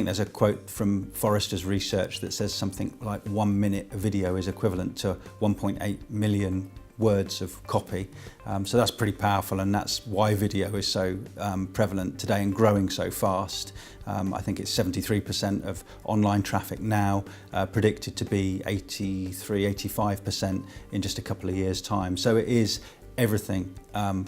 there's a quote from Forrester's research that says something like 1 minute of video is equivalent to 1.8 million words of copy. So that's pretty powerful, and that's why video is so prevalent today and growing so fast. I think it's 73% of online traffic now, predicted to be 83–85% in just a couple of years' time. So it is everything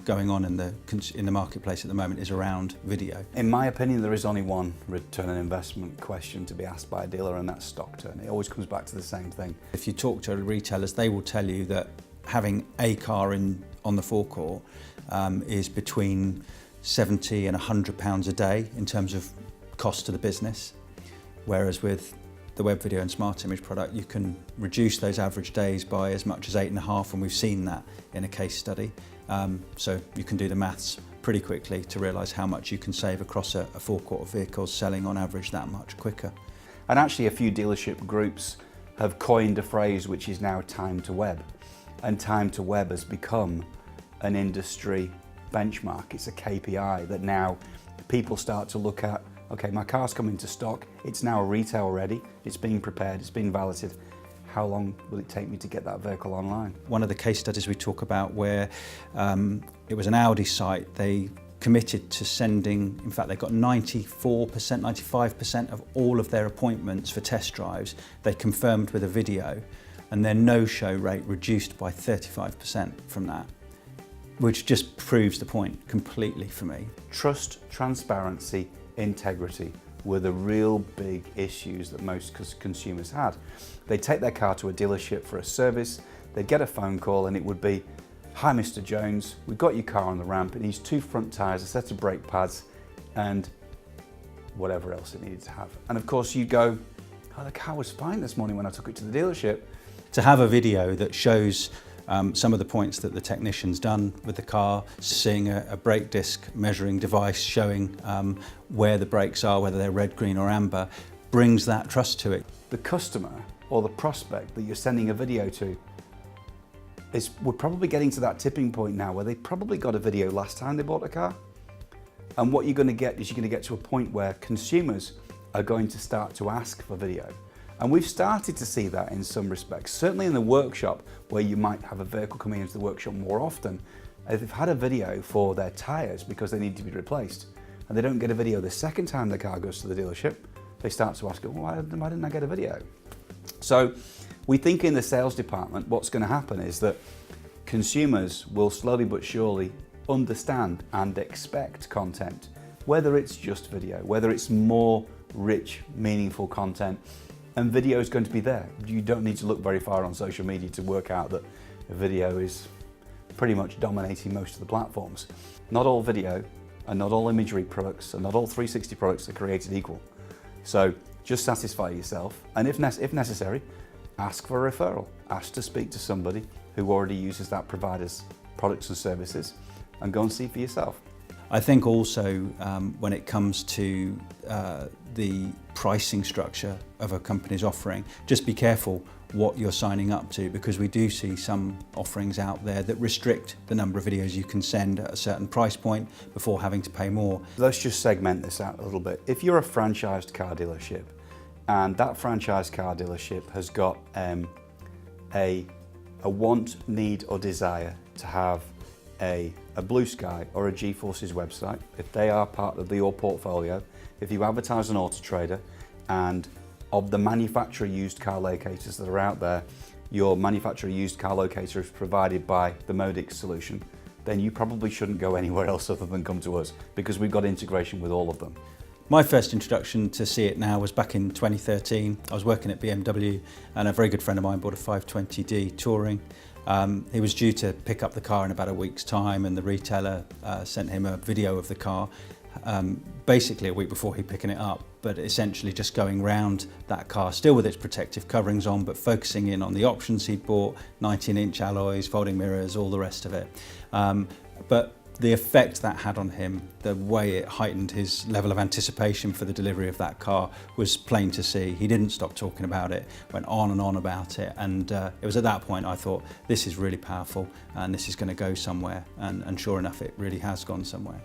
going on in the marketplace at the moment is around video. In my opinion, there is only one return on investment question to be asked by a dealer, and that's stock turn. It always comes back to the same thing. If you talk to retailers, they will tell you that having a car on the forecourt is between £70 and £100 a day in terms of cost to the business, whereas with the web video and smart image product, you can reduce those average days by as much as 8.5, and we've seen that in a case study. So you can do the maths pretty quickly to realise how much you can save across a forecourt of vehicles selling on average that much quicker. And actually a few dealership groups have coined a phrase which is now time to web. And time to web has become an industry benchmark. It's a KPI that now people start to look at. Okay, my car's coming to stock, it's now retail ready, it's being prepared, it's being validated. How long will it take me to get that vehicle online? One of the case studies we talk about where it was an Audi site, they committed to sending, in fact they got 94%, 95% of all of their appointments for test drives, they confirmed with a video, and their no-show rate reduced by 35% from that, which just proves the point completely for me. Trust, transparency, integrity were the real big issues that most consumers had. They'd take their car to a dealership for a service, they'd get a phone call and it would be, "Hi Mr. Jones, we've got your car on the ramp, it needs 2 front tyres, a set of brake pads and whatever else it needed to have." And of course you'd go, "Oh, the car was fine this morning when I took it to the dealership." To have a video that shows some of the points that the technician's done with the car, seeing a brake disc measuring device showing where the brakes are, whether they're red, green or amber, brings that trust to it. The customer or the prospect that you're sending a video to we're probably getting to that tipping point now where they probably got a video last time they bought a car. And what you're going to get is you're going to get to a point where consumers are going to start to ask for video. And we've started to see that in some respects. Certainly in the workshop, where you might have a vehicle coming into the workshop more often, if they've had a video for their tyres because they need to be replaced, and they don't get a video the second time the car goes to the dealership, they start to ask, well, why didn't I get a video? So we think in the sales department, what's going to happen is that consumers will slowly but surely understand and expect content, whether it's just video, whether it's more rich, meaningful content. And video is going to be there. You don't need to look very far on social media to work out that video is pretty much dominating most of the platforms. Not all video and not all imagery products and not all 360 products are created equal. So just satisfy yourself, and if necessary, ask for a referral. Ask to speak to somebody who already uses that provider's products and services, and go and see for yourself. I think also when it comes to the pricing structure of a company's offering, just be careful what you're signing up to, because we do see some offerings out there that restrict the number of videos you can send at a certain price point before having to pay more. Let's just segment this out a little bit. If you're a franchised car dealership and that franchised car dealership has got a want, need or desire to have a Blue Sky or a G-Forces website, if they are part of your portfolio, if you advertise on Auto Trader, and of the manufacturer used car locators that are out there, your manufacturer used car locator is provided by the Modix solution, then you probably shouldn't go anywhere else other than come to us, because we've got integration with all of them. My first introduction to CitNOW was back in 2013. I was working at BMW and a very good friend of mine bought a 520D Touring. He was due to pick up the car in about a week's time, and the retailer sent him a video of the car basically a week before he'd picking it up, but essentially just going round that car, still with its protective coverings on, but focusing in on the options he'd bought, 19-inch alloys, folding mirrors, all the rest of it. But the effect that had on him, the way it heightened his level of anticipation for the delivery of that car, was plain to see. He didn't stop talking about it, went on and on about it, and it was at that point I thought, this is really powerful and this is going to go somewhere, and sure enough it really has gone somewhere.